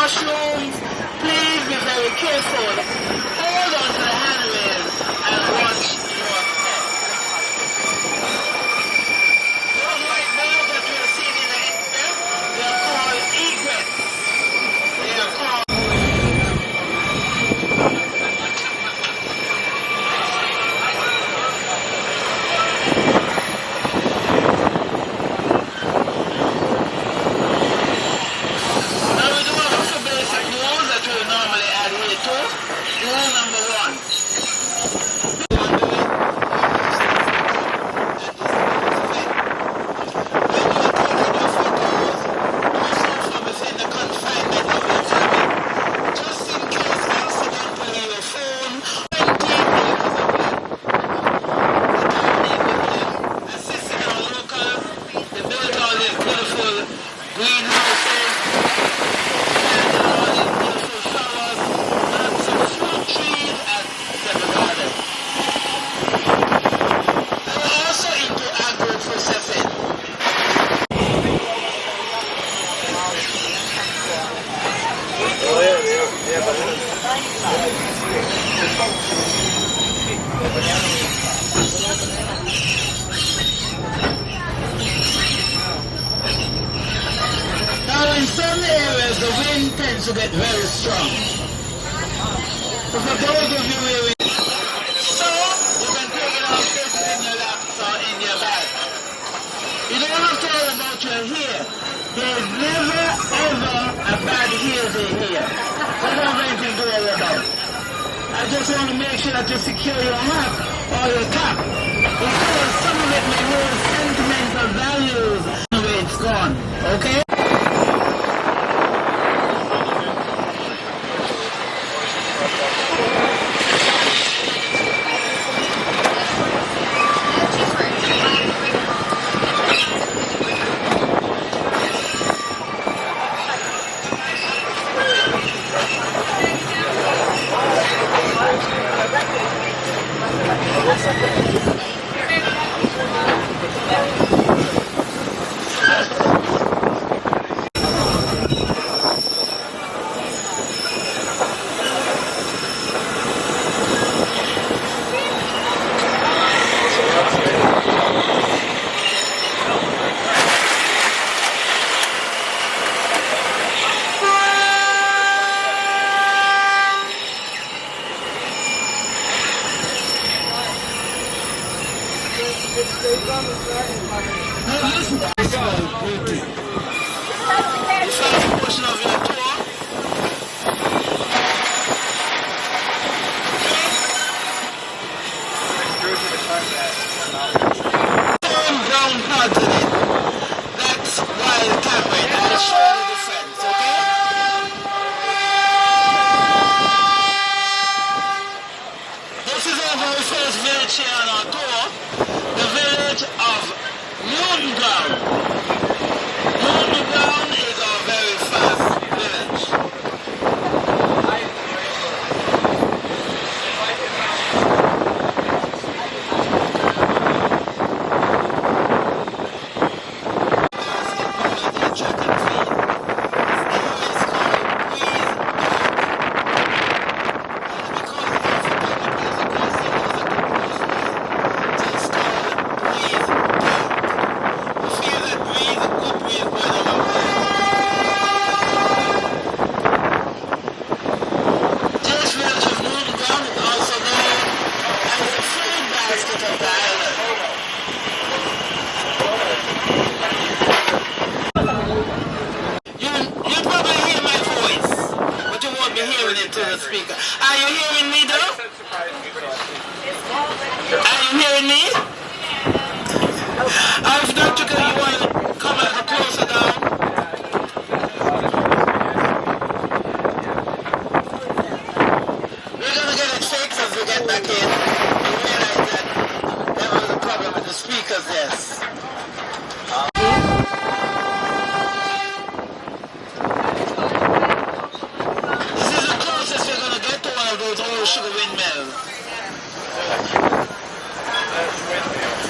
washrooms. Please be very careful. Hold on to the handrail and watch your step. Those white birds that you are seeing in the area, they are called egrets. They are called. Now we do have some basic rules that we normally adhere to. Rule number one. Now in some areas the wind tends to get very strong. So for those of you where so you can take it out, place it in your lap or in your bag. You don't have to worry about your hair. There's never ever a bad hair day here. So don't have anything to worry about. I just want to make sure that you secure your hat or your cap. Because some of it may hold sentimental values the way it's gone. Okay?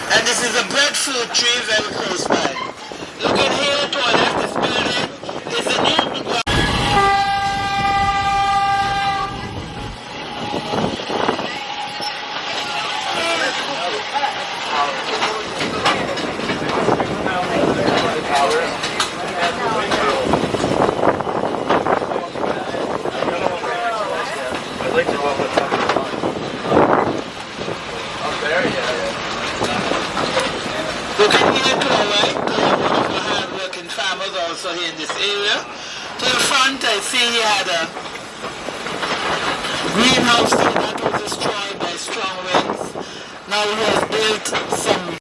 And this is a breadfruit tree very close by. Looking here to our left, this building is the Newton Ground. Looking here to our right, we have one of our hard-working farmers also here in this area. To the front, I see he had a greenhouse that was destroyed by strong winds. Now he has built some.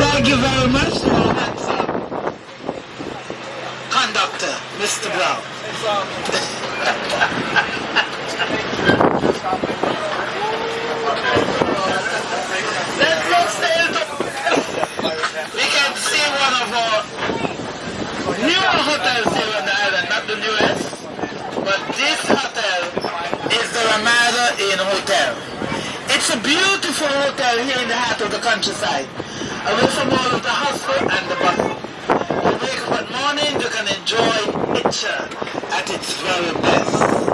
Thank you very much, handsome conductor, Mr. Brown. Let's look still. We can see one of our newer hotels here on the island, not the newest, but this hotel is the Ramada Inn Hotel. It's a beautiful hotel here in the heart of the countryside, away from all of the hustle and the bustle. You wake up at morning, you can enjoy nature at its very best.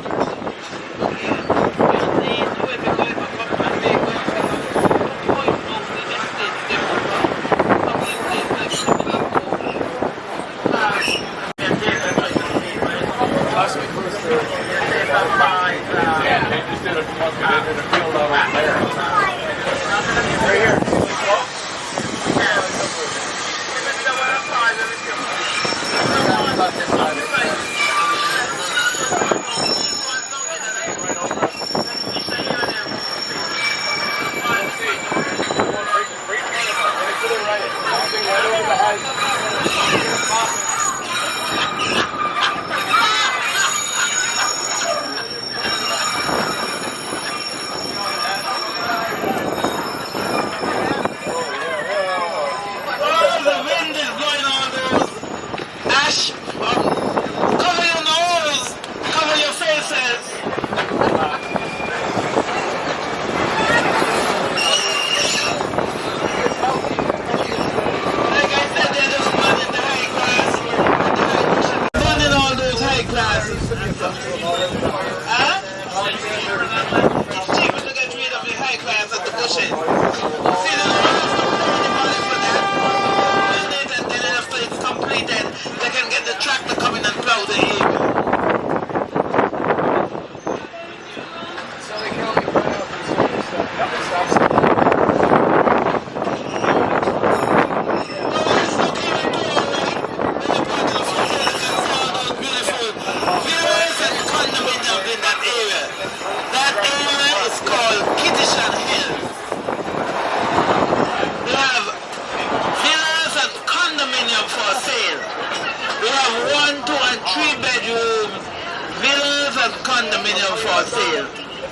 Condominium for sale,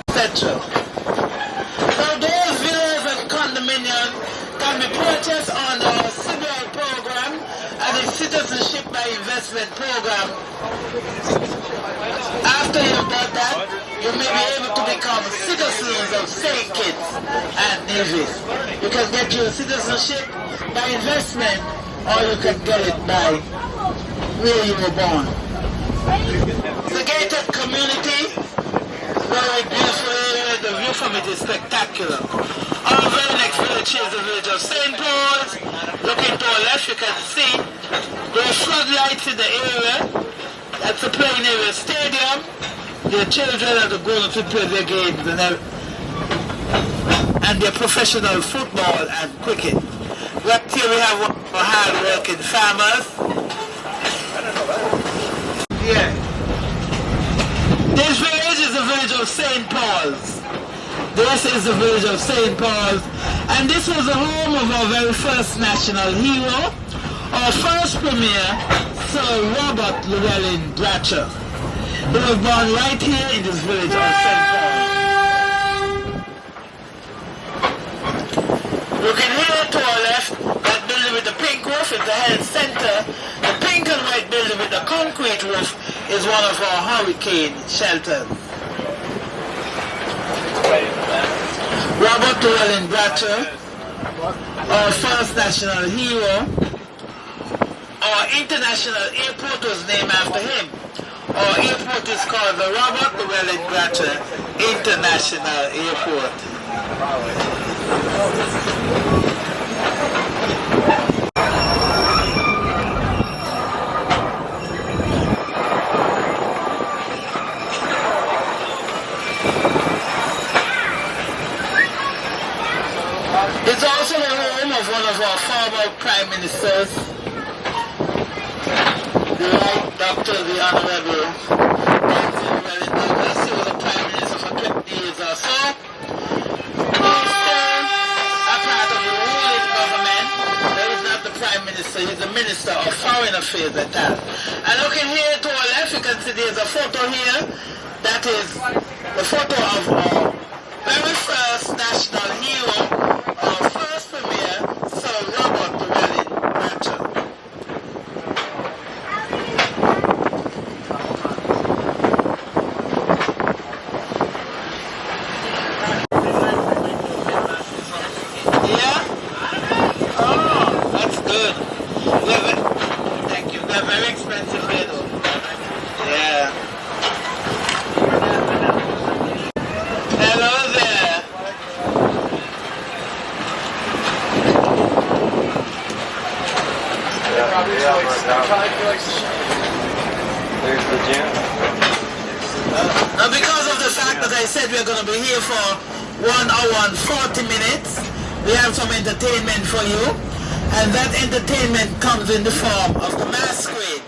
etc. So those villas and condominiums can be purchased on the civil program and the citizenship by investment program. After you've done that, you may be able to become citizens of Saint Kitts and Nevis. You can get your citizenship by investment, or you can get it by where you were born. It's a gated community, very beautiful area. The view from it is spectacular. Our very next village is the village of St. Paul's. Looking to our left, you can see there are floodlights in the area. That's the playing area stadium. The children are going to play their games and their professional football and cricket. Right here we have one of our hard-working farmers. Yeah. This village is the village of St. Paul's. This is the village of St. Paul's. And this was the home of our very first national hero, our first premier, Sir Robert Llewellyn Bratcher. He was born right here in this village of St. Paul's. Looking here to our left, that building with the pink roof is the health center. The pink and white white building with the concrete roof is one of our hurricane shelters. Robert Llewellyn Bratcher, our first national hero. Our international airport was named after him. Our airport is called the Robert Llewellyn Bratcher International Airport. It's also the home of one of our former prime ministers, the right Dr. the Honorable Saint Kitts and Nevis. He was a prime minister for 20 years or so. He's still a part of the ruling government. But he's not the prime minister, he's the minister of foreign affairs at that. And looking here to our left, you can see there's a photo here. That is the photo of our very first national hero, our first premier, Sir Robert Llewellyn Bratcher. Yeah? Oh, that's good. Thank you. They're very expensive here though. Yeah. Hello there. There's the gym. Now because of the fact that I said we're going to be here for 1 hour and 40 minutes, we have some entertainment for you. And that entertainment comes in the form of the masquerade.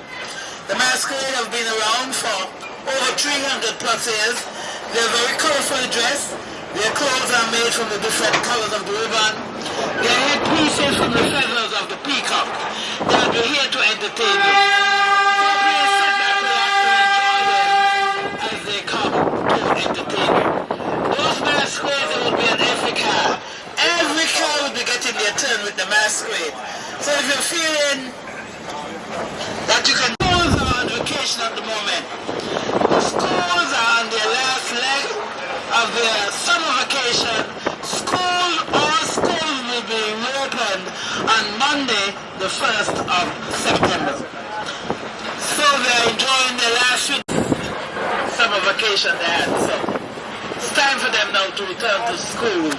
The masquerade have been around for over 300 plus years. They're very colorfully dressed. Their clothes are made from the different colors of the ribbon. Their headpieces from the feathers of the peacock. They'll be here to entertain you. So please sit back, relax, and enjoy them as they come to entertain you. Those masquerades, there will be an every car. Every car will be getting their turn with the masquerade. So if you're feeling that you can, schools are on vacation at the moment. The schools are on their last leg of their summer vacation. All schools will be reopened on Monday, the 1st of September. So they're enjoying their last week summer vacation they had. So it's time for them now to return to school.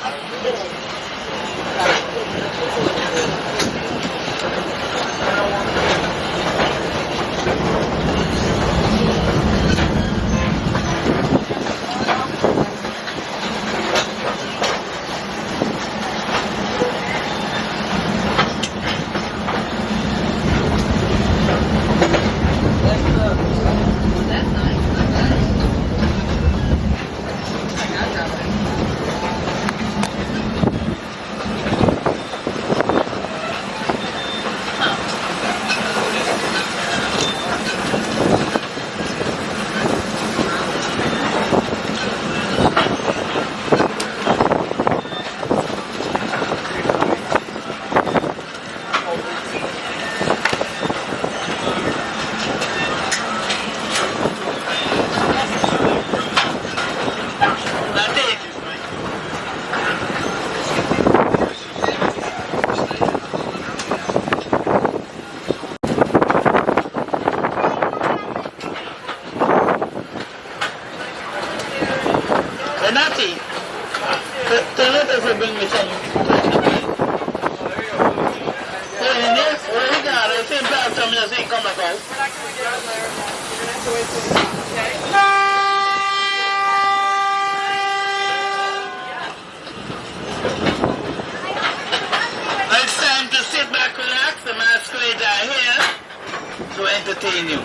It's time to sit back, relax. The masquerades are here to entertain you.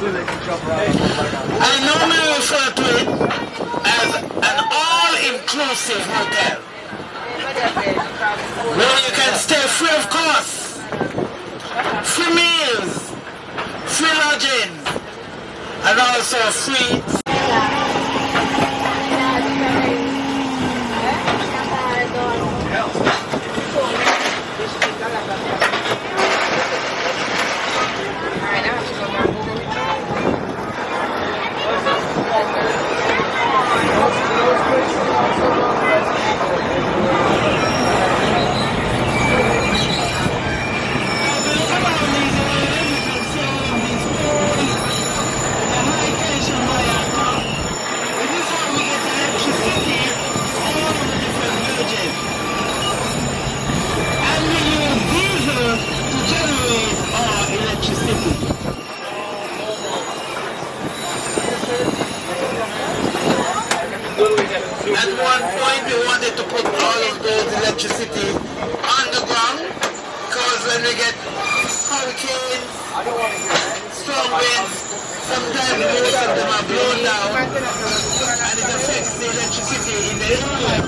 I normally refer to it as an all-inclusive hotel, where you can stay free of cost, free meals, free lodging, and also free. At one point we wanted to put all of those electricity underground, because when we get hurricanes, strong winds, sometimes most of them are blown down and it affects the electricity in the area.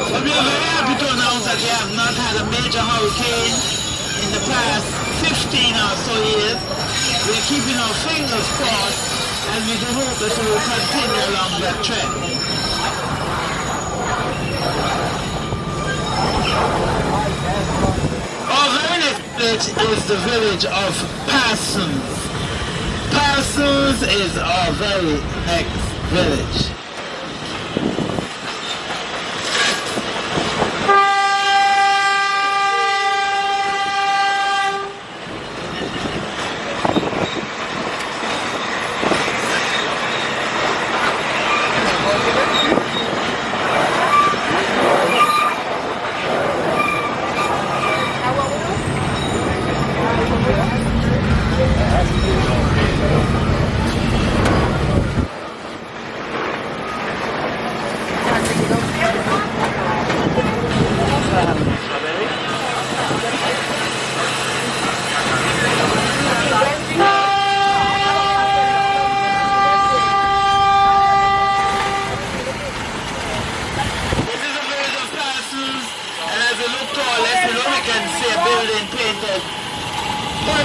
But we are very happy to announce that we have not had a major hurricane in the past 15 or so years. We're keeping our fingers crossed, and we do hope that we will continue along that trend. Our very next village is the village of Parsons. Parsons is our very next village.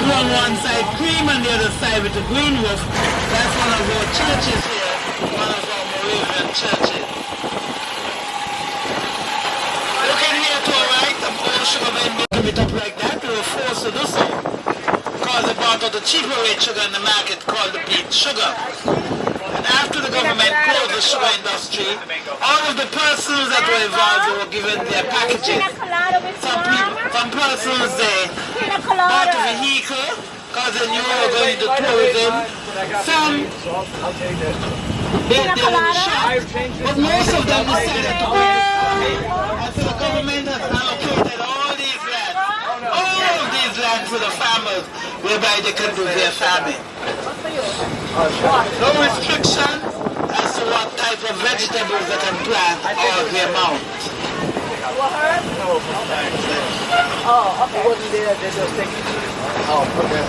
On one side cream and the other side with a green roof. That's one of our churches here, one of our Moravian churches. Looking here to our right, the old sugar men making it up like that. We were forced to do so because they bought out the cheaper rate sugar in the market called the beet sugar. And after the government closed the sugar industry, all of the persons that were involved were given their packages. Some persons, they bought a vehicle because they knew they were going to tourism. Some they were shop, but most of them decided to go. And so the government has allocated all of these lands to the farmers, whereby they can do their farming. No restriction as to what type of vegetables they can plant or the amount. Oh, okay. It wasn't there, they just take it. Oh, okay.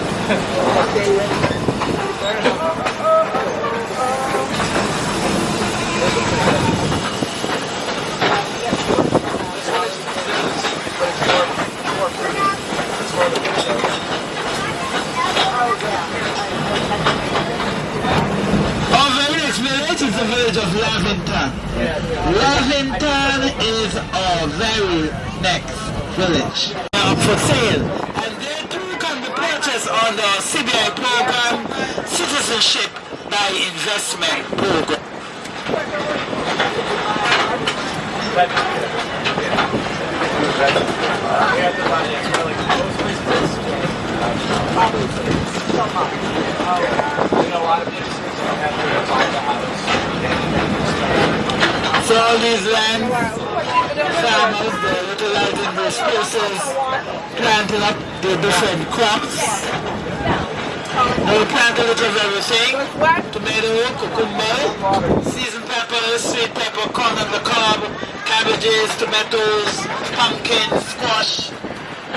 Our very next village is the village of Lavington. Lavington is our very next village. Up for sale, and they too can be purchased on the CBI program, Citizenship by Investment program. So all these land farmers, they're utilizing those spaces, planting up the different crops. They plant a little of everything: tomato, cucumber, seasoned peppers, sweet pepper, corn on the cob, cabbages, tomatoes, pumpkin, squash,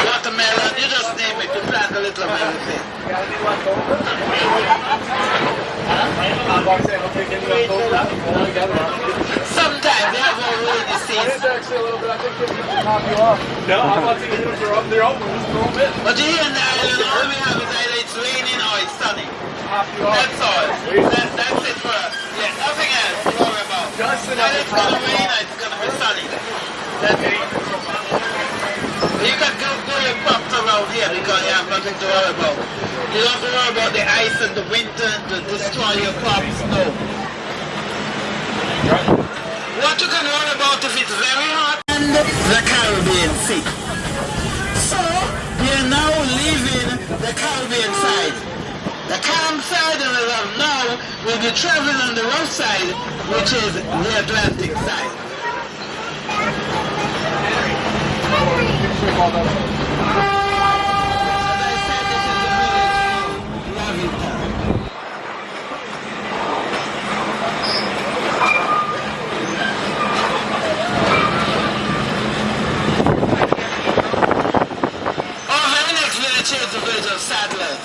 watermelon, you just name it, you plant a little of everything. Sometimes they have a rainy season. No, I'm not thinking they're open just a little bit. But here in the island, all we have is either it's raining or it's sunny. That's all. That's it for us. Yeah, nothing else to worry about. Either it's going to rain or it's going to be sunny. That's it. You can go your crops around here because you have nothing to worry about. You don't have to worry about the ice and the winter to destroy your crops. No. What you can worry about if it's very hot and the Caribbean Sea. So, we are now leaving the Caribbean side. The calm side and as of now, we'll be traveling on the rough side, which is the Atlantic side. The village of Sadlers.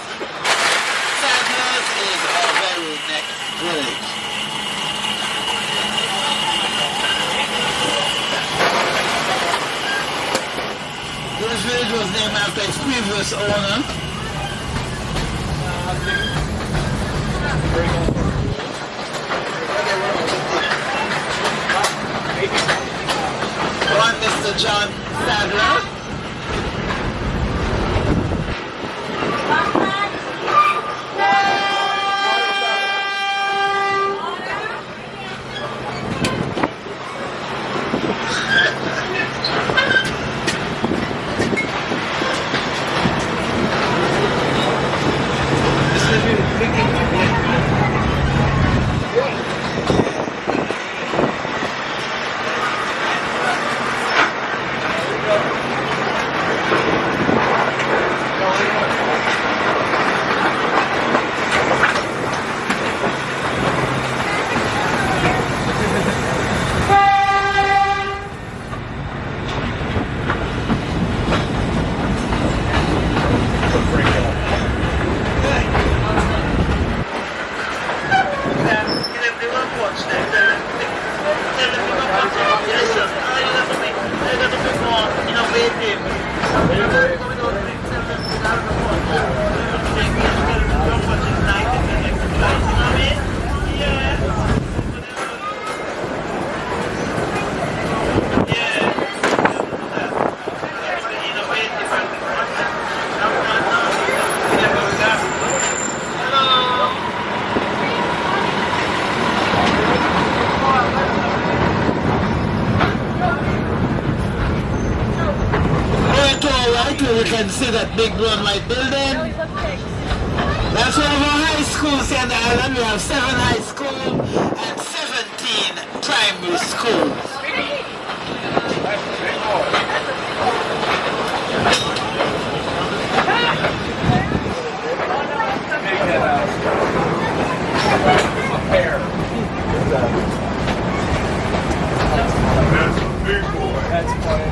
Sadlers is our very next village. This village was named after its previous owner. One Mr. John Sadler. You can see that big brown white building. That's one of our high schools here on the island. We have 7 high schools and 17 primary schools. That's a big boy. That's funny.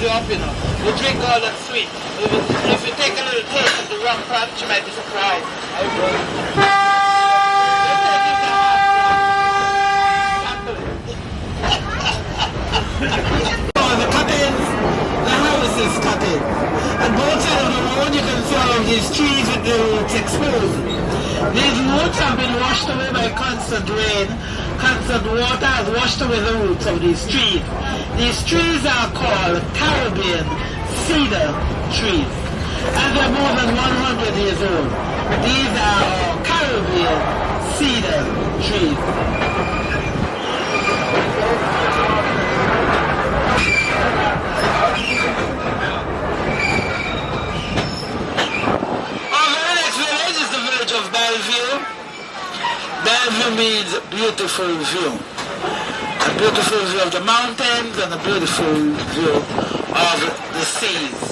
You up, you know. You drink all that sweet. If you take a little taste of the rum punch, you might be surprised. The cuttings, the house is cutting. And both sides of the road you can see all of these trees with the roots exposed. These roots have been washed away by constant rain. Constant water has washed away the roots of these trees. These trees are called Caribbean cedar trees. And they're more than 100 years old. These are Caribbean cedar trees. Bellevue means beautiful view. A beautiful view of the mountains and a beautiful view of the seas.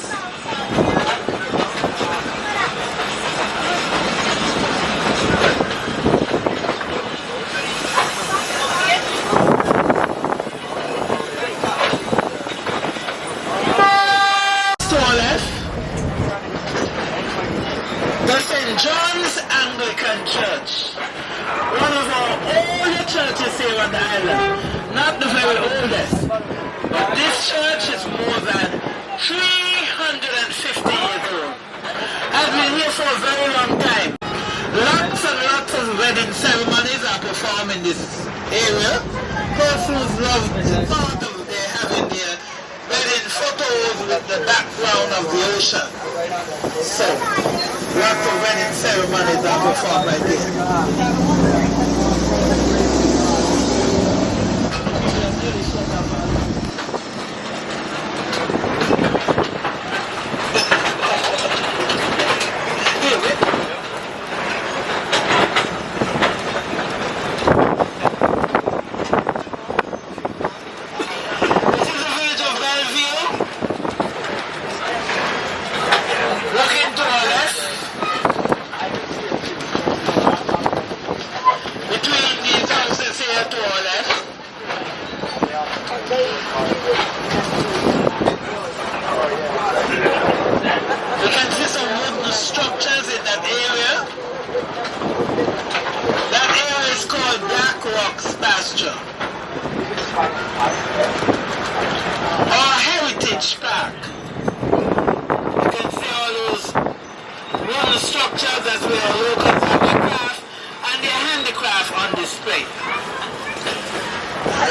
The St. John's Anglican Church. One of our older churches here on the island. Not the very oldest. But this church is more than 350 years old. Has been here for a very long time. Lots and lots of wedding ceremonies are performed in this area. Persons love the thought of their having their wedding photos with the background of the ocean. So, lots of wedding ceremonies are performed right here.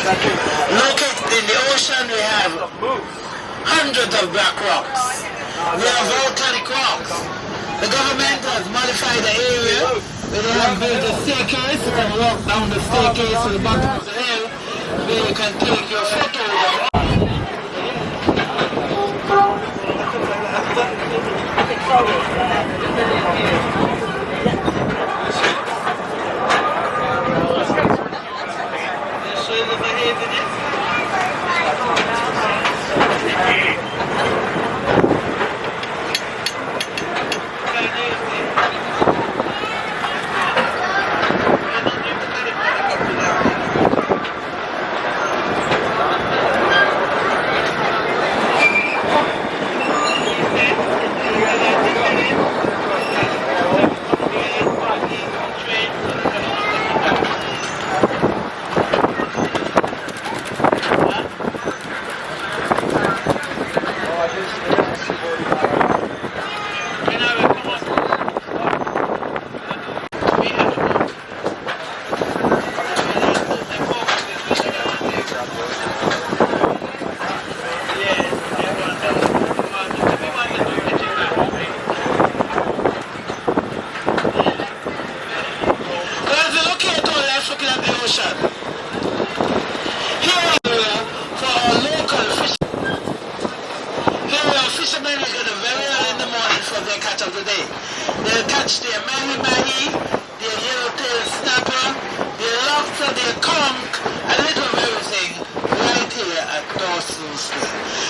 Located in the ocean, we have hundreds of black rocks. We have volcanic rocks. The government has modified the area where they have built a staircase. You can walk down the staircase to the bottom of the hill where you can take your photos.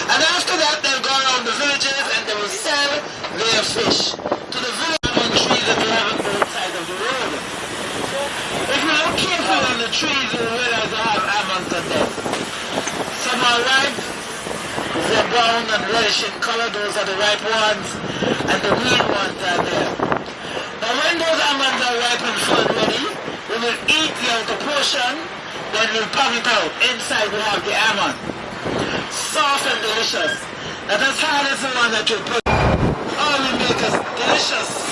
And after that, they'll go around the villages and they will sell their fish to the village almond trees that they have on both sides of the road. If you look carefully on the trees, you will realize they have almonds on them. Some are ripe, they're brown and reddish in color, those are the ripe ones, and the green ones are there. Now when those almonds are ripe and full and ready, we will eat the outer portion, then we'll pop it out. Inside we have the almond. Soft and delicious. Not as hard as the one that you put. All we make is delicious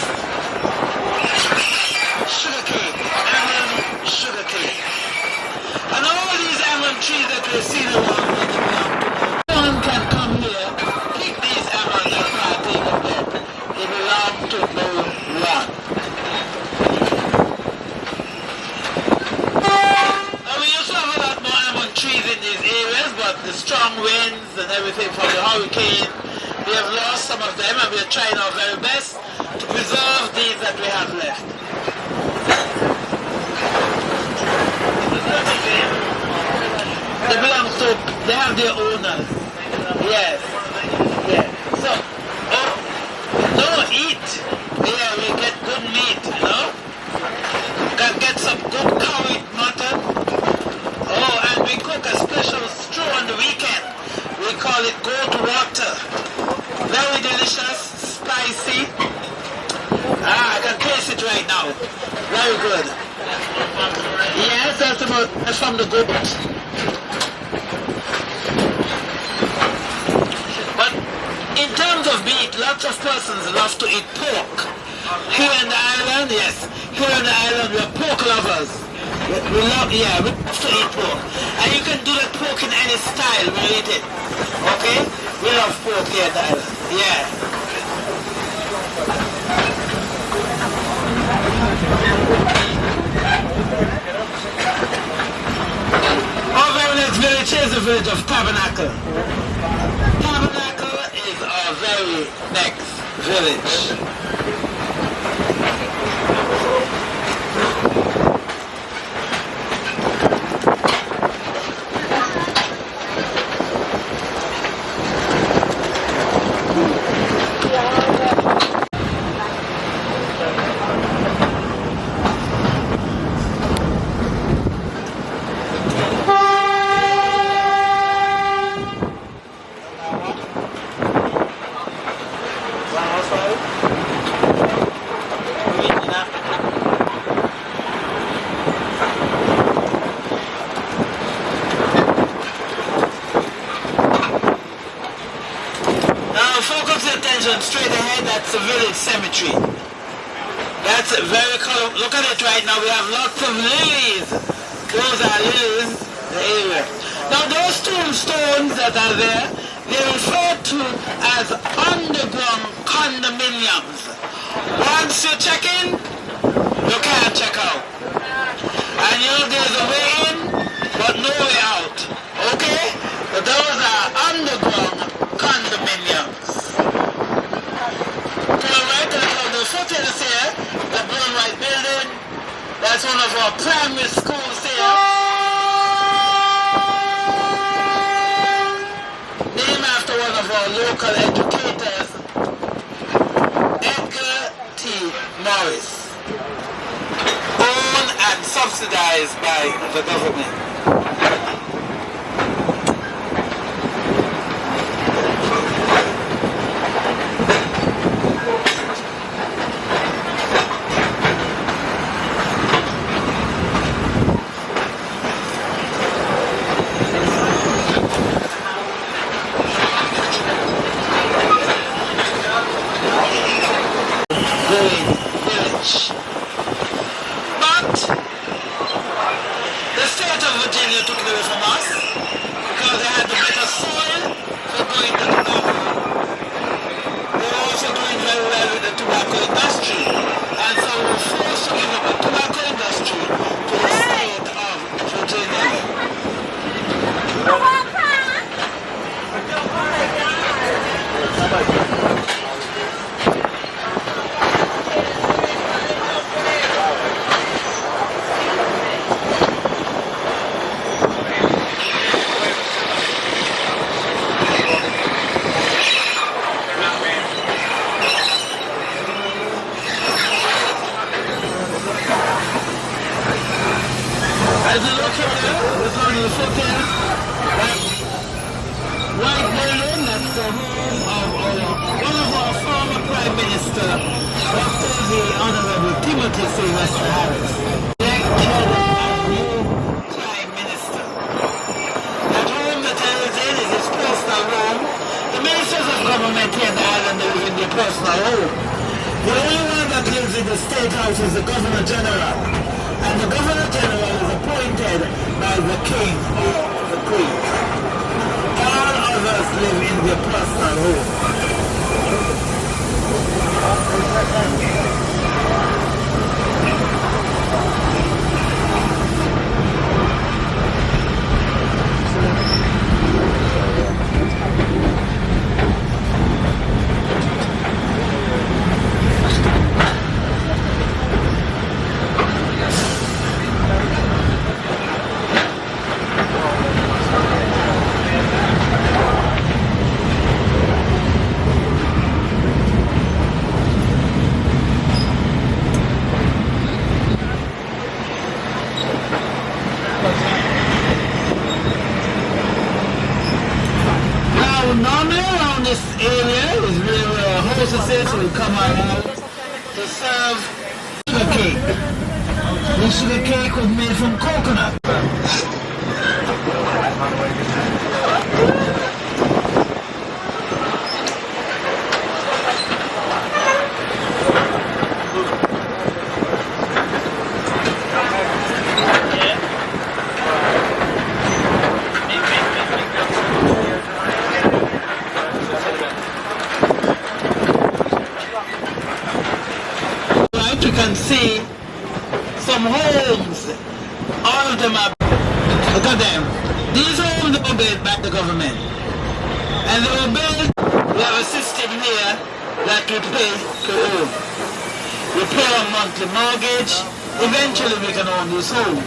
to no one. Now we used to have a lot more almond trees in these areas, but the strong winds and everything from the hurricane, we have lost some of them, and we are trying our very best to preserve these that we have left. They belong to, they have their owners. Yes. Yes. So, no, eat. Yeah, we get good meat, you know. Can get some good curried mutton. Oh, and we cook a special stew on the weekend. We call it goat water. Very delicious, spicy. I can taste it right now. Very good. Yes, that's from the goat. But in terms of meat, lots of persons love to eat pork. Here in the island, yes. Here in the island, we are pork lovers. We love to eat pork. And you can do that pork in any style, we eat it. Okay? We love pork here in the island. Yeah. Our very next village is the village of Tabernacle. Tabernacle is our very next village. Straight ahead, that's the village cemetery. That's very colorful. Look at it right now. We have lots of lilies. Those are lilies, the area. Now those tombstones that are there, they're referred to as underground condominiums. Once you check in, you can't check out. And you know there's a way in, but no way out. Okay? So those are underground condominiums. Foothills here, the blue and white building. That's one of our primary schools here. Named after one of our local educators, Edgar T. Morris. Owned and subsidized by the government. live in their personal home. allowed to serve sugar cake. The sugar cake was made from coconut. Right, you can see some homes. All of them are, look at them. These homes were built by the government. And they were built, we have a system here that we pay to own. We pay a monthly mortgage. Eventually we can own these homes.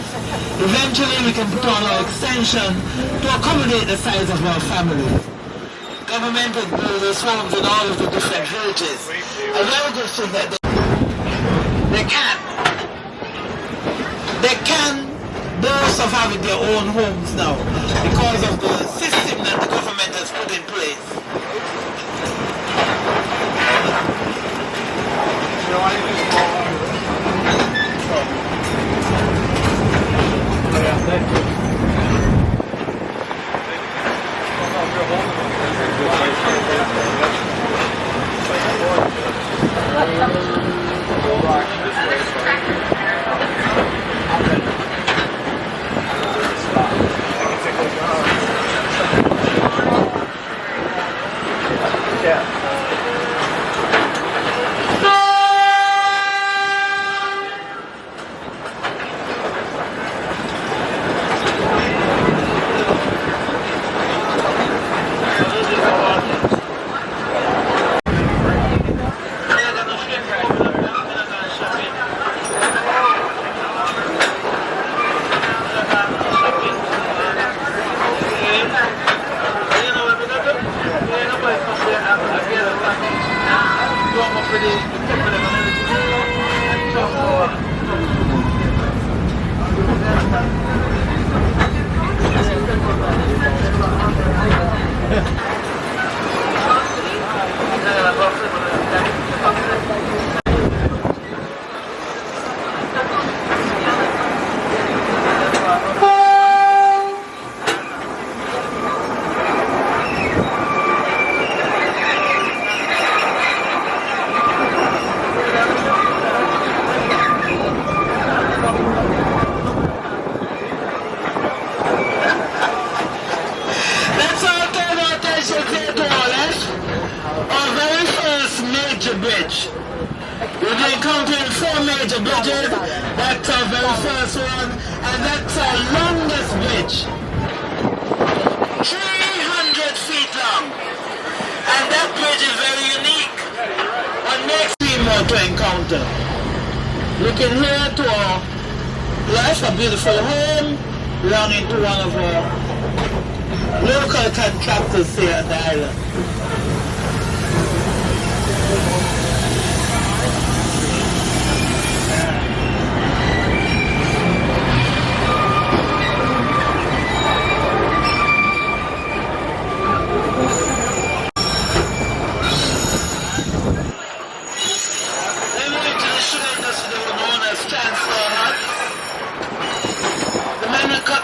Eventually we can put on our extension to accommodate the size of our families. Government has built these homes in all of the different villages. A very good thing that they can boast of having their own homes now because of the system that the government has put in place. Bridge. We've been encountering 4 major bridges. That's our very first one, and that's our longest bridge. 300 feet long. And that bridge is very unique. What makes me more to encounter? Looking here to our left, a beautiful home belonging to one of our local contractors here at the island.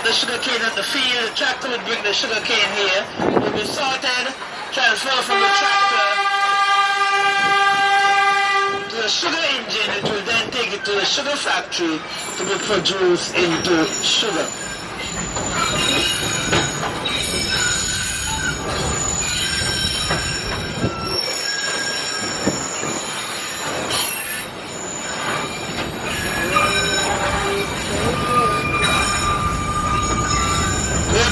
The sugar cane at the field, the tractor would bring the sugar cane here, it would be sorted, transferred from the tractor to the sugar engine. It will then take it to the sugar factory to be produced into sugar.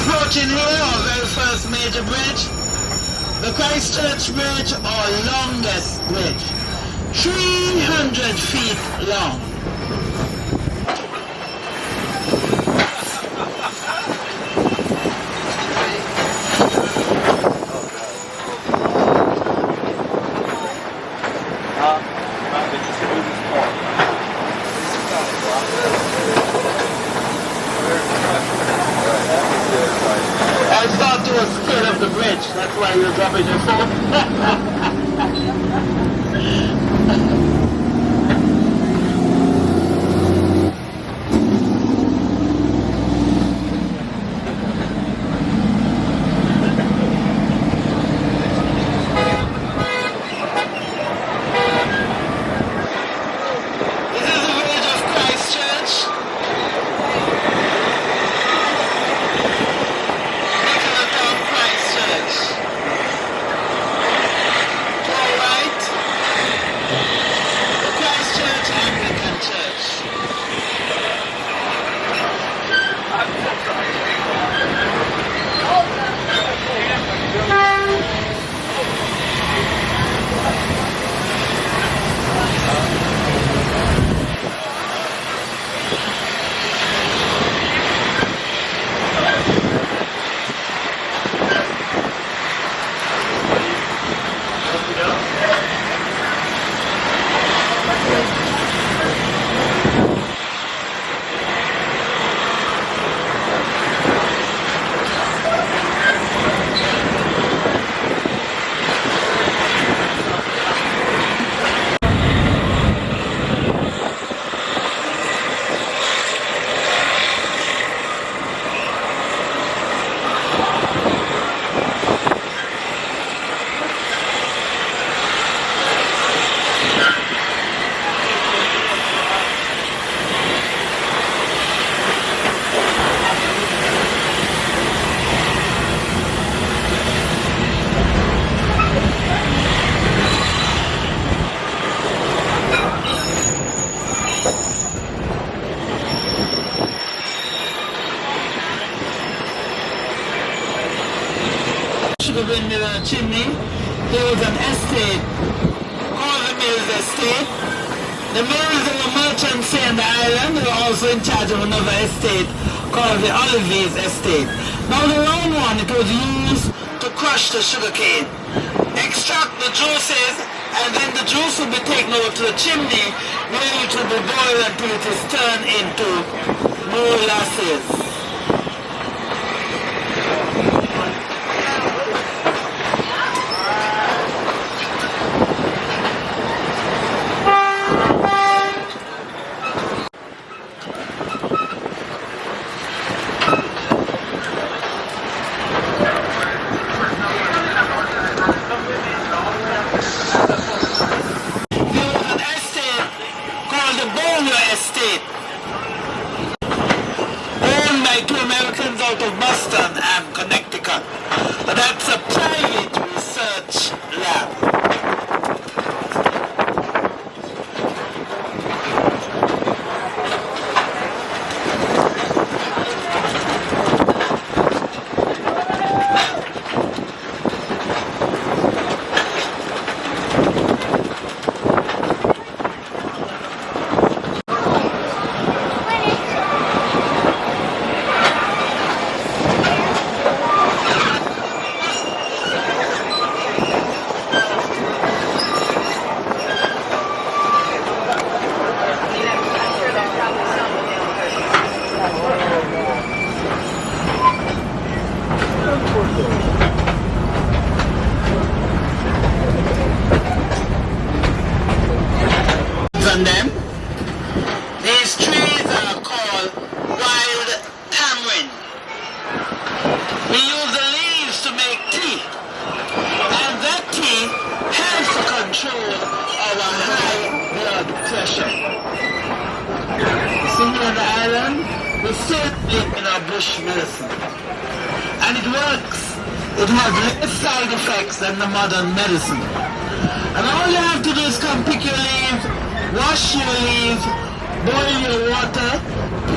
Approaching here, our very first major bridge, the Christchurch Bridge, our longest bridge, 300 feet long. I thought you were scared of the bridge, that's why you're dropping your phone. chimney, there was an estate called the Mills Estate. The Mills and the merchants here in the island were also in charge of another estate called the Olives Estate. Now the round one, it was used to crush the sugarcane, extract the juices, and then the juice will be taken over to the chimney where it will be boiled until it is turned into molasses. That's a private research lab. On them. These trees are called wild tamarind. We use the leaves to make tea, and that tea helps to control our high blood pressure. You see here on the island, we still live in our bush medicine, and it works. It has less side effects than the modern medicine. And all you have to do is come pick your leaves, wash your leaves, boil your water,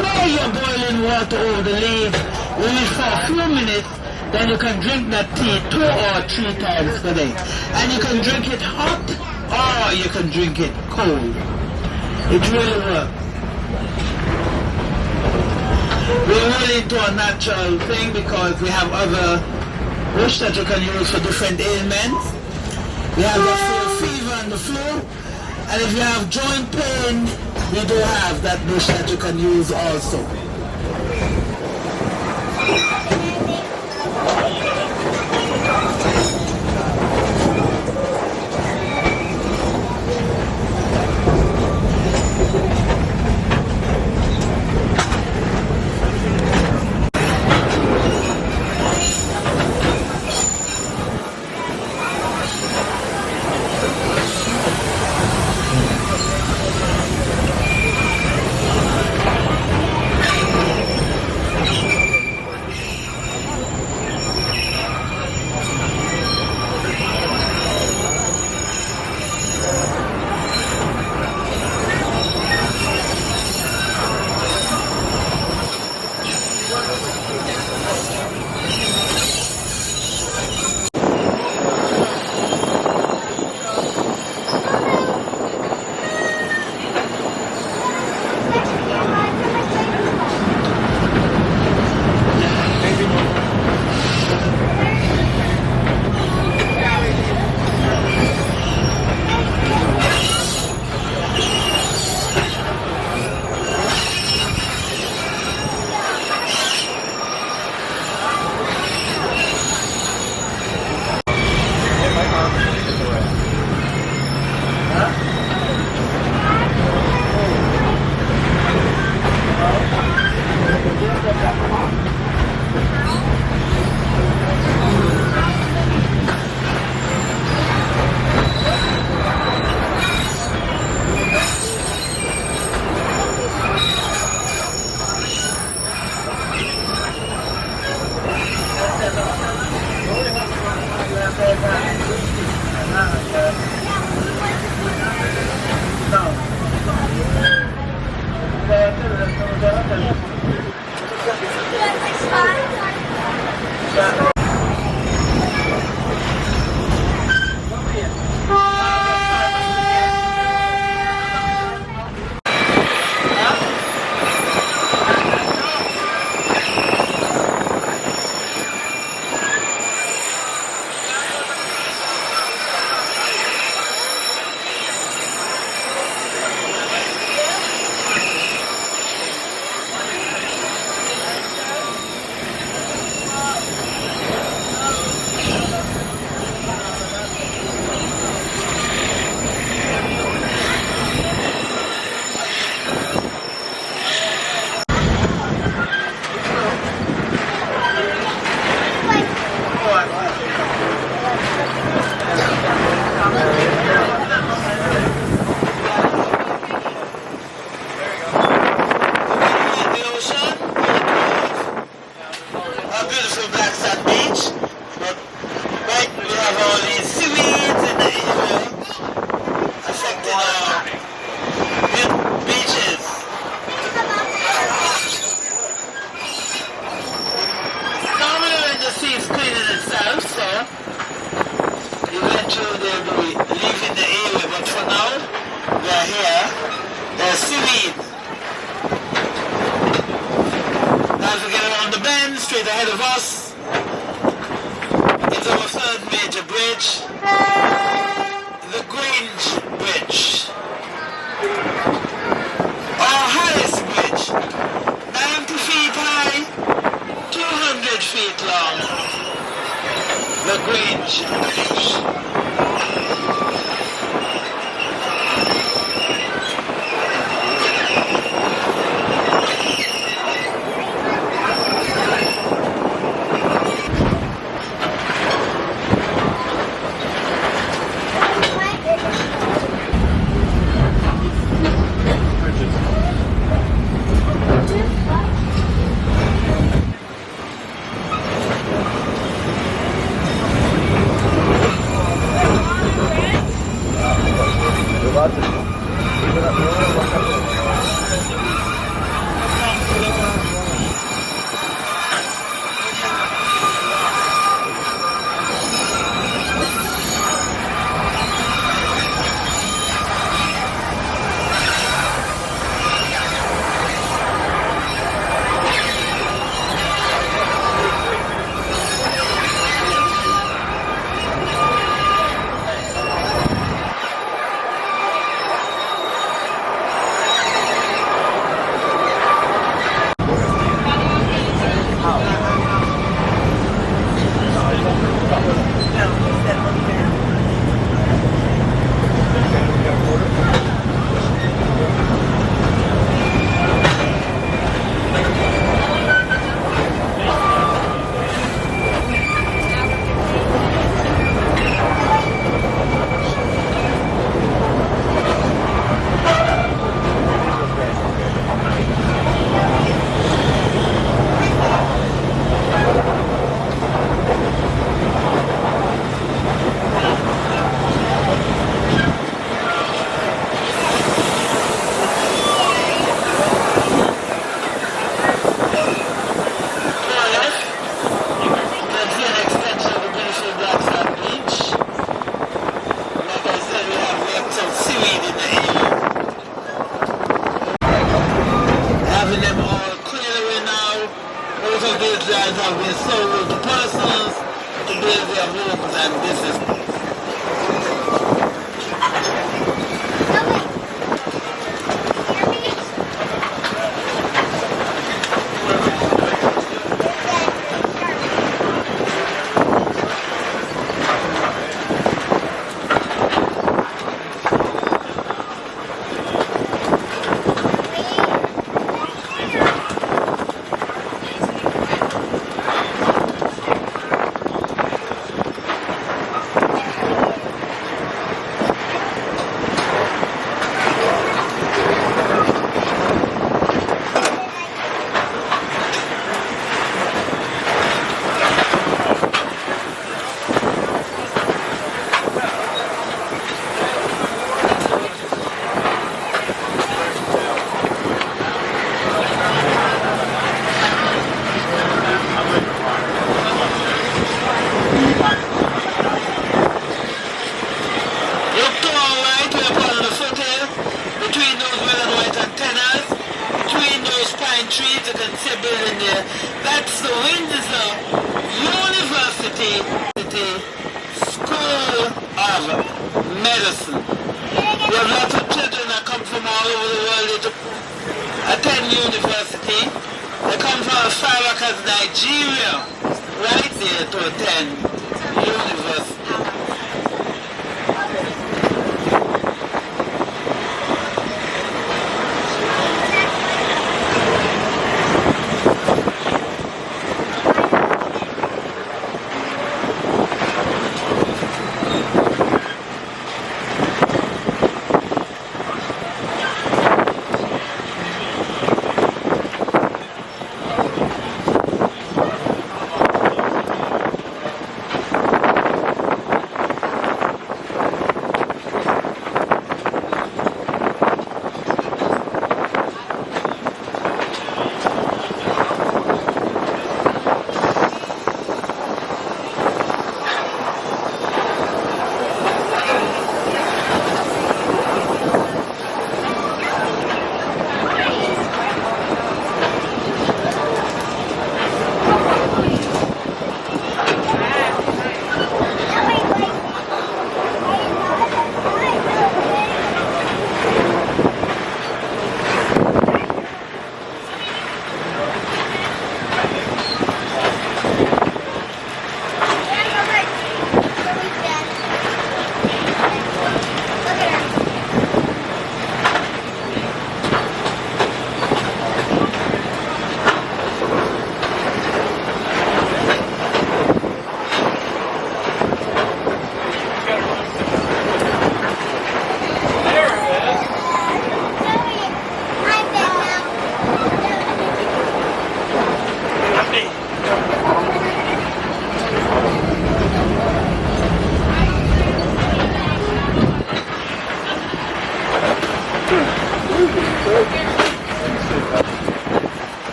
pour your boiling water over the leaves, leave it for a few minutes, then you can drink that tea 2 or 3 times per day. And you can drink it hot or you can drink it cold. It really works. We're really into a natural thing because we have other bush that you can use for different ailments. We have the fever and the flu. And if you have joint pain, we do have that bush that you can use also. seaweed. As we get around the bend, straight ahead of us, is our third major bridge, the Grange Bridge. Our highest bridge, 90 feet high, 200 feet long, the Grange Bridge.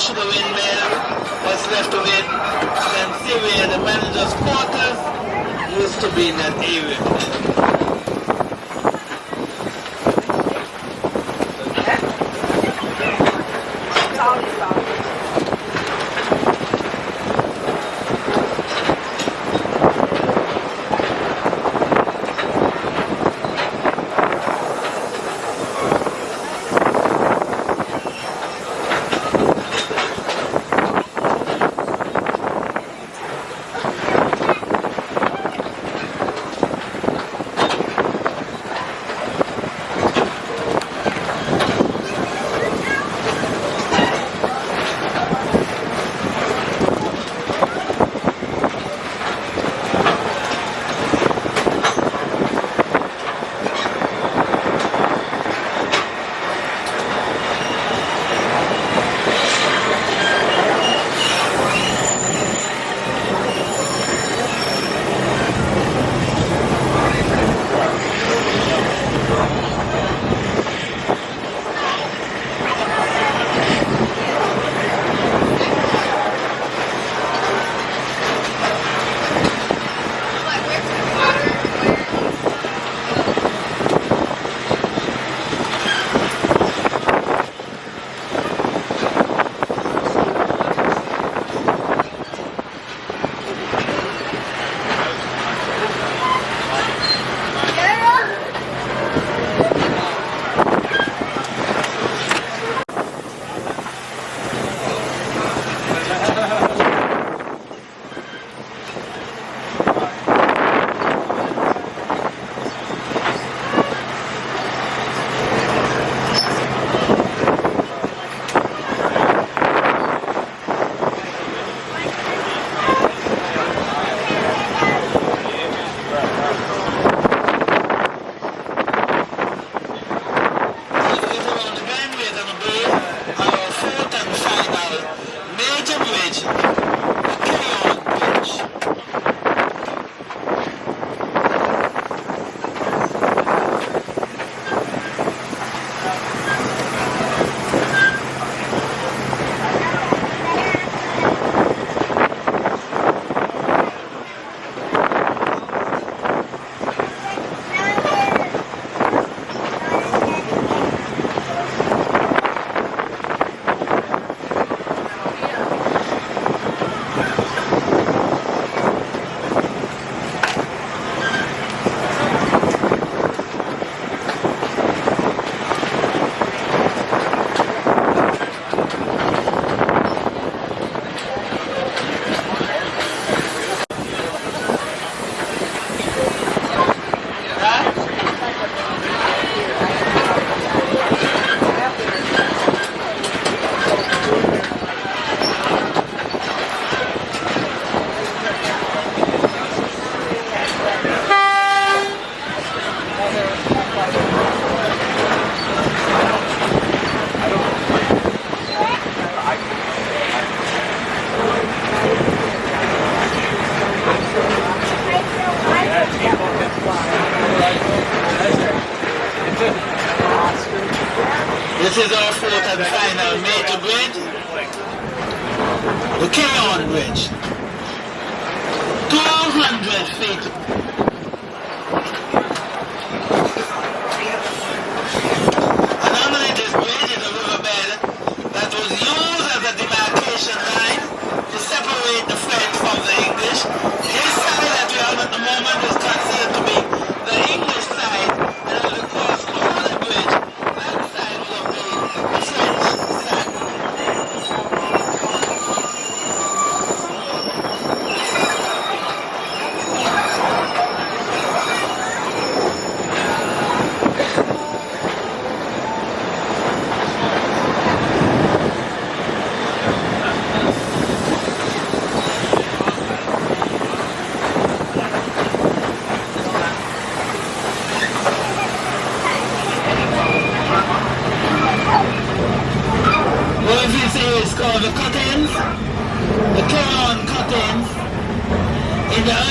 Sugar windmill, what's left of it, and see where the manager's quarters used to be in that area. This is our fourth and final major bridge, the Keon Bridge. 200 feet. And underneath this bridge is a riverbed that was used as a demarcation line to separate the French from the English. This side that we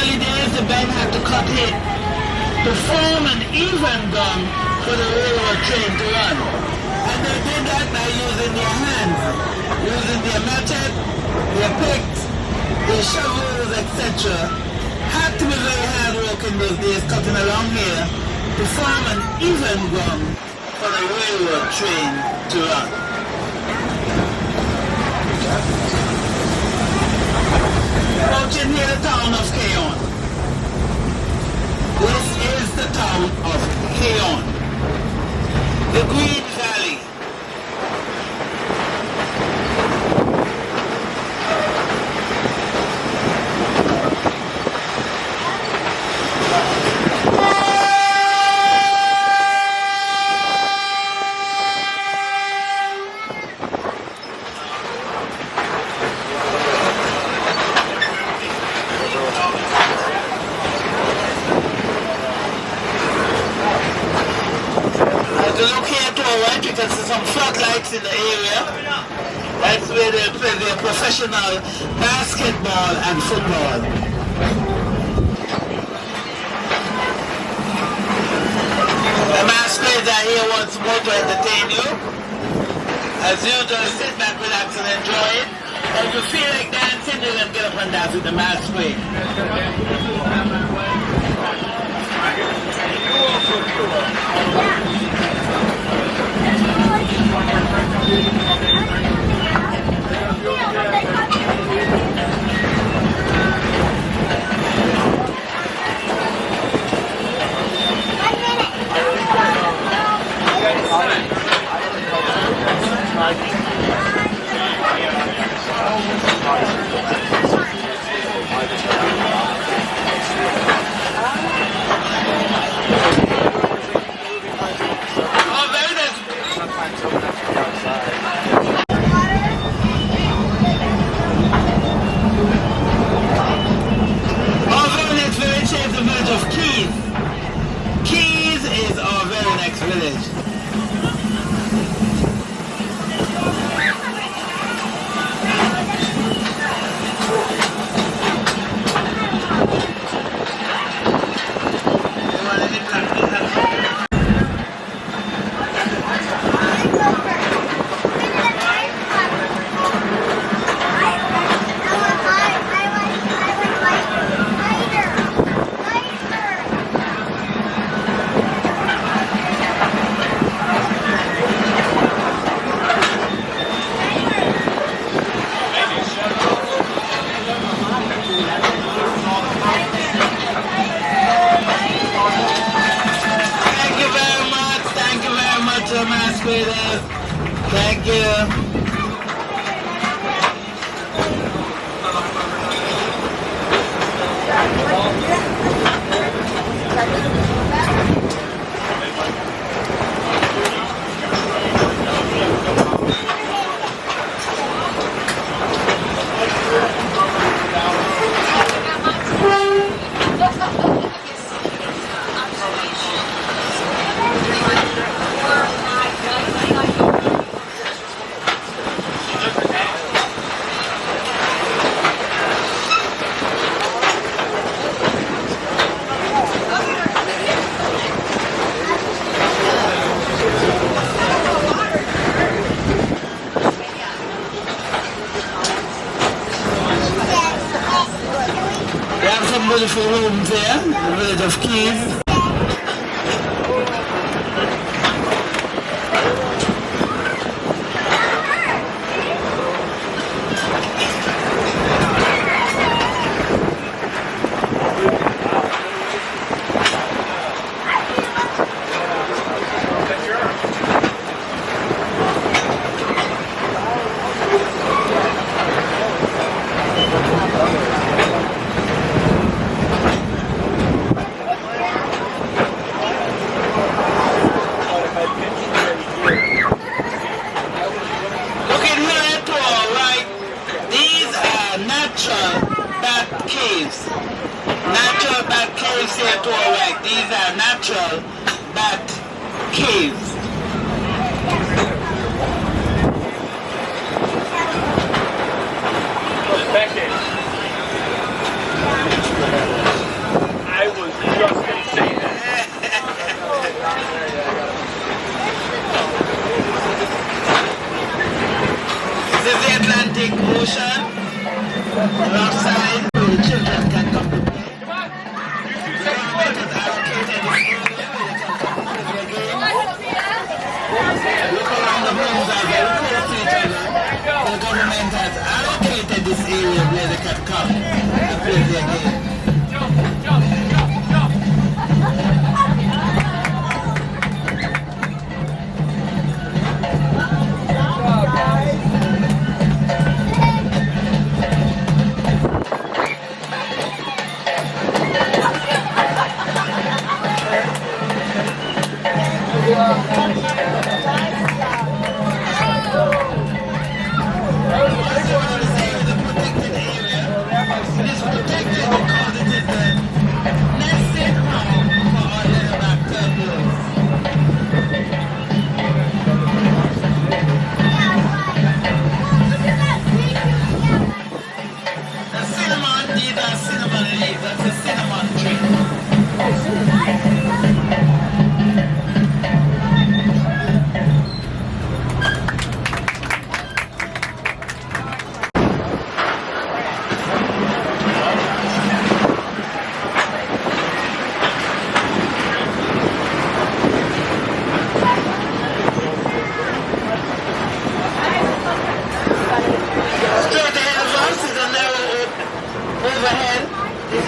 early days, the men had to cut it to form an even gum for the railroad train to run. And they did that by using their hands, using their machete, their picks, their shovels, etc. Had to be very hard work in those days, cutting along here to form an even gum for the railroad train to run. Approaching near the town of Keon. This is the town of Keon. The Green Valley. You can see some floodlights in the area. That's where they play their professional basketball and football. The masquerades are here once more to entertain you. As usual, sit back, relax and enjoy it. And if you feel like dancing, you can get up and dance with the masquerade. Thank you. Beautiful homes there, the village of Keys. These are natural bat caves. busy again.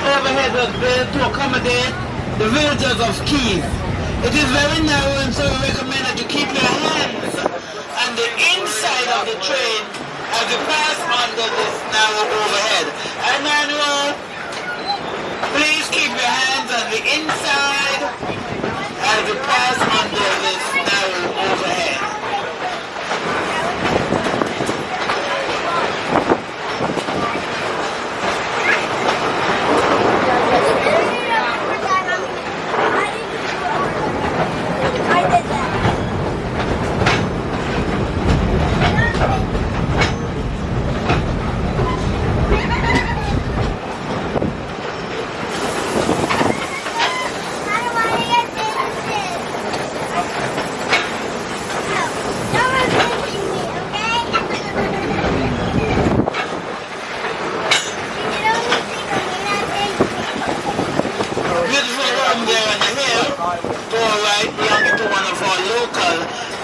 Overhead was built to accommodate the villagers of Keys. It is very narrow, and so we recommend that you keep your hands on the inside of the train as you pass under this narrow overhead. And manual, please keep your hands on the inside as you pass under this narrow overhead.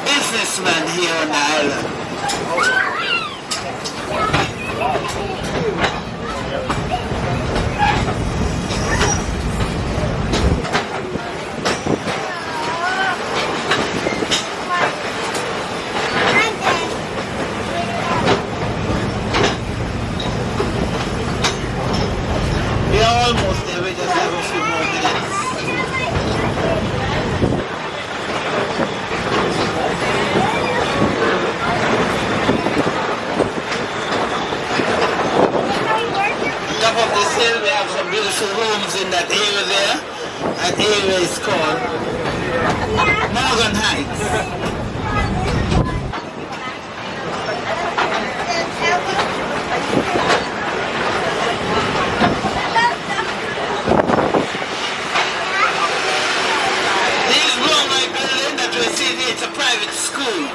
Businessman here on the island. We are almost there, we just have a few more minutes. Of this hill, we have some beautiful homes in that area there. That area is called Morgan Heights. This brown building that we see here, it's a private school.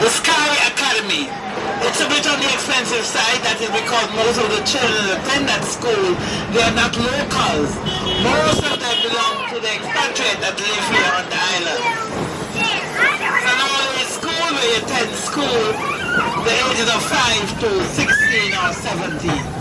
The Sky Academy. It's a bit on the expensive side, that is because most of the children that attend that school, they are not locals. Most of them belong to the expatriates that live here on the island. And always school where you attend school, the ages of 5 to 16 or 17.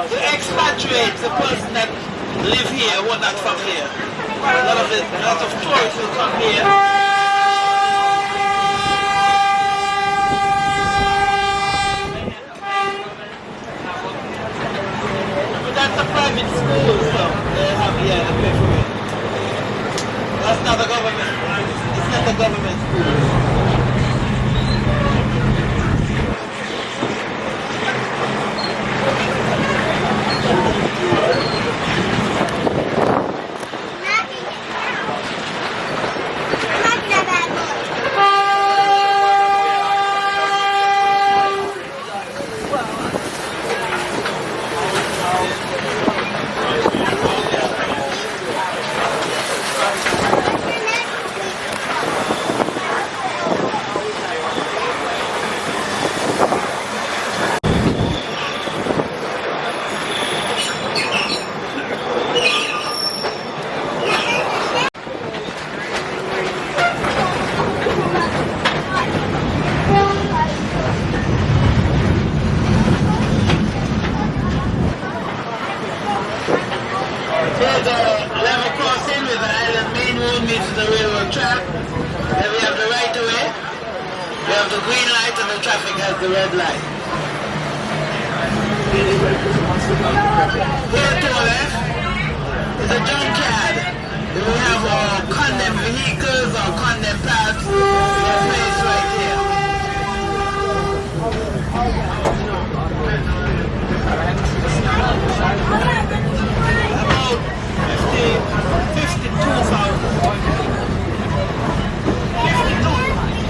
The expatriates, the person that live here, were not from here. A lot of tourists will come here. But that's a private school, so they have here the pay for it. That's not a government. It's not a government school. is a level crossing with the island main road meets the railroad track. Then we have the right of way. We have the green light and the traffic has the red light. Here to the left is a junkyard. We have our condemned vehicles or condemned parts in place right here. About 52,000.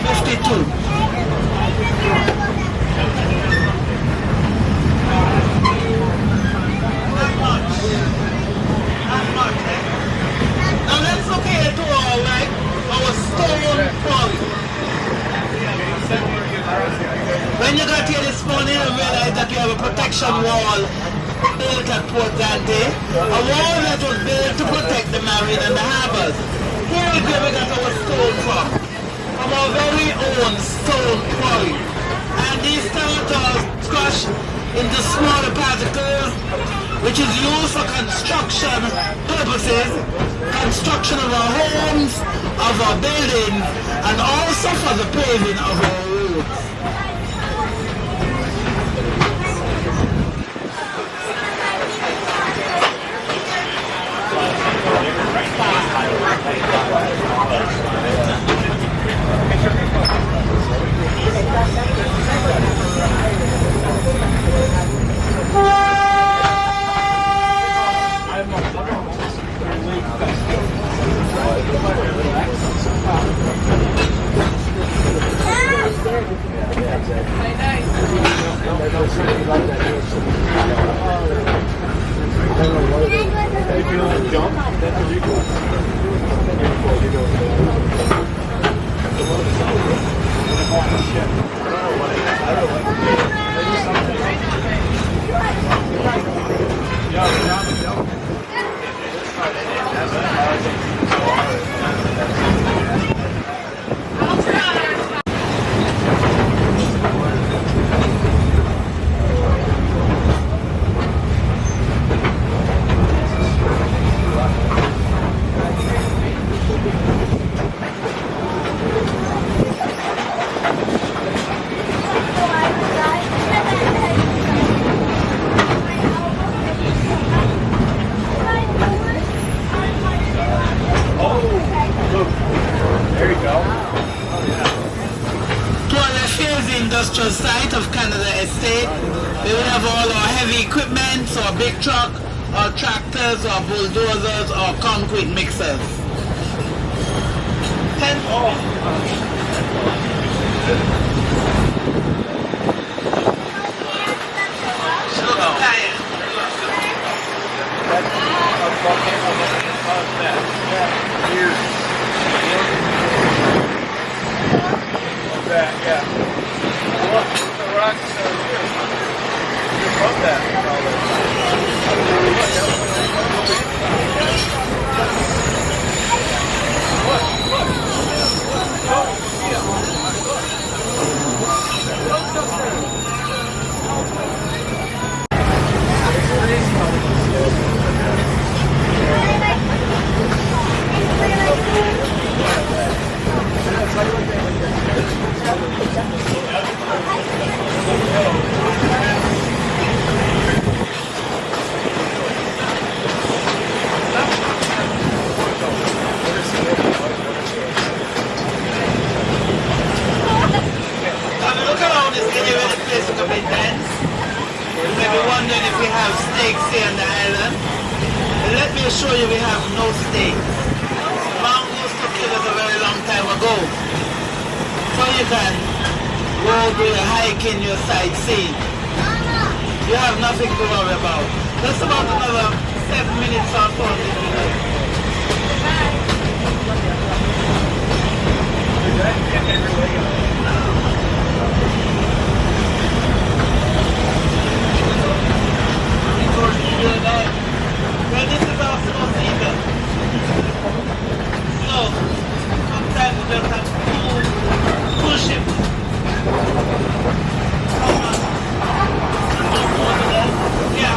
52. Now let's look here to our stone quarry. When you got here this morning, you realize that we have a protection wall built at Port Dante, a wall that was built to protect the marine and the harbors. Here is where we got our stone from our very own stone quarry. And these stones are crushed into smaller particles, which is used for construction purposes, construction of our homes, of our buildings, and also for the paving of our roads. Industrial site of Canada Estate. We will have all our heavy equipment, so a big truck, or tractors, or bulldozers, or concrete mixers. She looks tired. Yeah. Look, the rocks are here. You're above that. Assure you we have no snakes. Mongoose took kill us a very long time ago. So you can go do your hiking, your sightseeing. You have nothing to worry about. Just about another 7 minutes or so. Well, this is our snow season. So, sometimes we just have two ships. Yeah.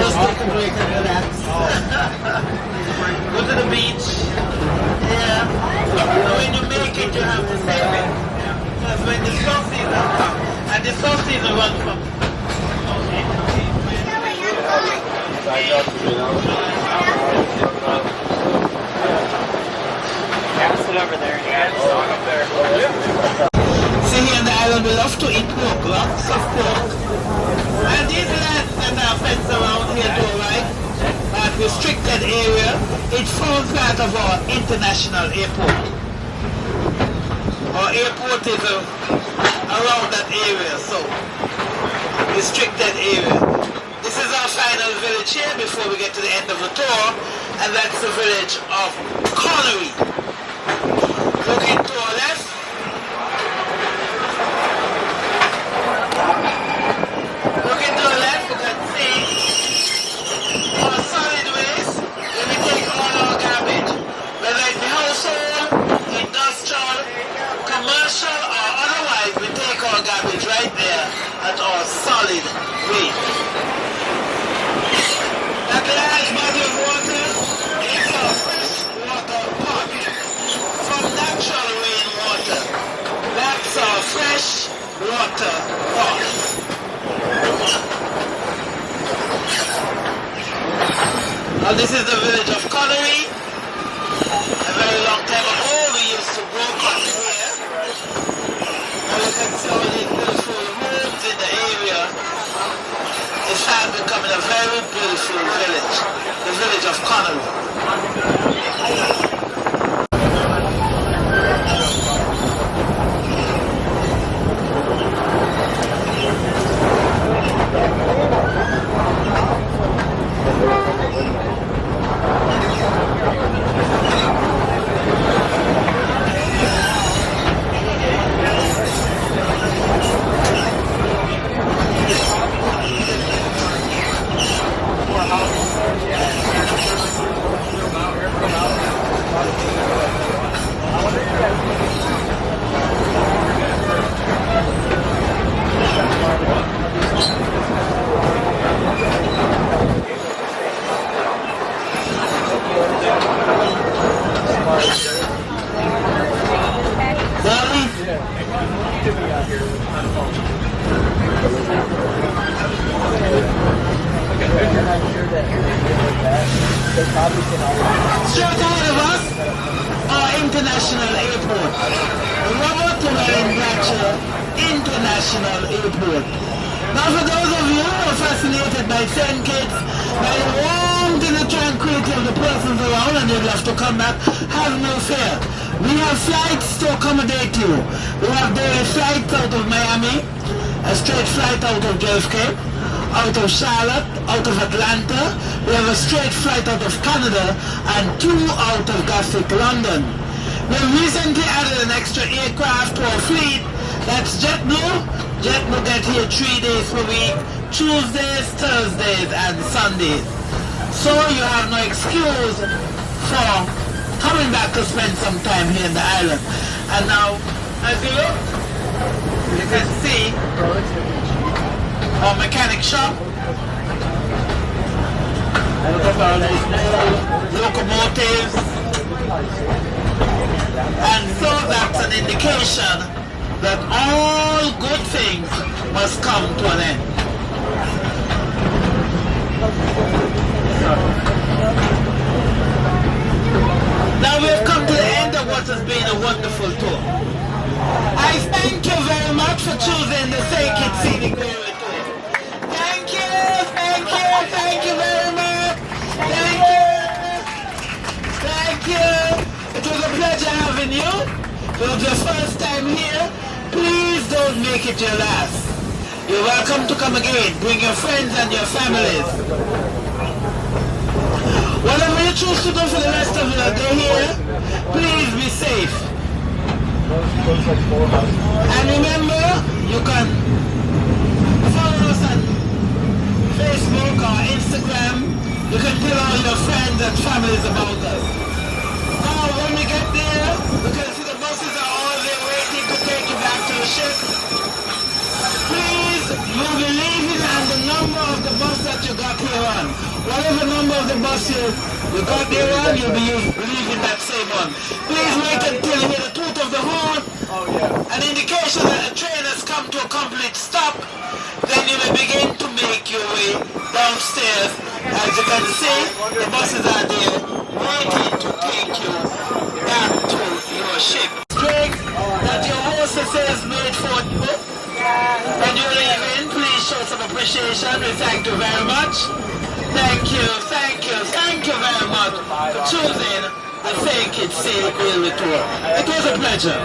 Just take a break and relax. Go to the beach. Yeah. When you make it, you have to save it. Because when the slow season comes, and the slow season runs from Sit over there. Yeah, just walk up there. See, here on the island, we love to eat pork, lots of pork. And these lands that are fenced around here too, right? That restricted area, it forms part of our international airport. Our airport is around that area, so restricted area. This is our final village here before we get to the end of the tour, and that's the village of Connery. Looking to our left, you can see our solid waste when we take all our garbage, whether it be household, industrial, commercial, or otherwise, we take our garbage right there at our solid waste. That large body of water is our fresh water pot from natural rainwater. That's our fresh water pot. Now this is the village of Connery. A very long time ago we used to grow cotton here. Now you can see all these beautiful homes in the area. It's now becoming a very beautiful village. The village of Connery. Straight ahead of us, our international airport, Robert Bratcher International Airport. Now for those of you who are fascinated by Saint Kitts, by the warmth and the tranquility of the persons around and you'd love to come back, have no fear. We have flights to accommodate you. We have daily flights out of Miami, a straight flight out of JFK, out of Charlotte, out of Atlanta. We have a straight flight out of Canada and 2 out of Gatwick, London. We've recently added an extra aircraft to our fleet. That's JetBlue. JetBlue get here 3 days per week, Tuesdays, Thursdays and Sundays. So you have no excuse for coming back to spend some time here in the island. And now, as you look, you can see our mechanic shop. Locomotives, and so that's an indication that all good things must come to an end. Now we've come to the end of what has been a wonderful tour. I thank you very much for choosing the Saint Kitts Scenic Railway tour. Thank you very much. Thank you. It was a pleasure having you. It was your first time here. Please don't make it your last. You're welcome to come again. Bring your friends and your families. Whatever you choose to do for the rest of your day here, please be safe. And remember, you can follow us on Facebook or Instagram. You can tell all your friends and families about us. Now, when we get there, you can see the buses are all there waiting to take you back to the ship. Please You'll be leaving and the number of the bus that you got here on. Whatever number of the bus you got there on, you'll be leaving that same one. Please wait until you hear the toot of the horn. Oh, yeah. An indication that the train has come to a complete stop. Then you may begin to make your way downstairs. As you can see, the buses are there waiting to take you back to your ship. Drink that your hostess has made for you. When you're leaving, please show some appreciation. We thank you very much. Thank you, thank you, thank you very much for choosing the Saint Kitts Scenic Railway Tour. It was a pleasure.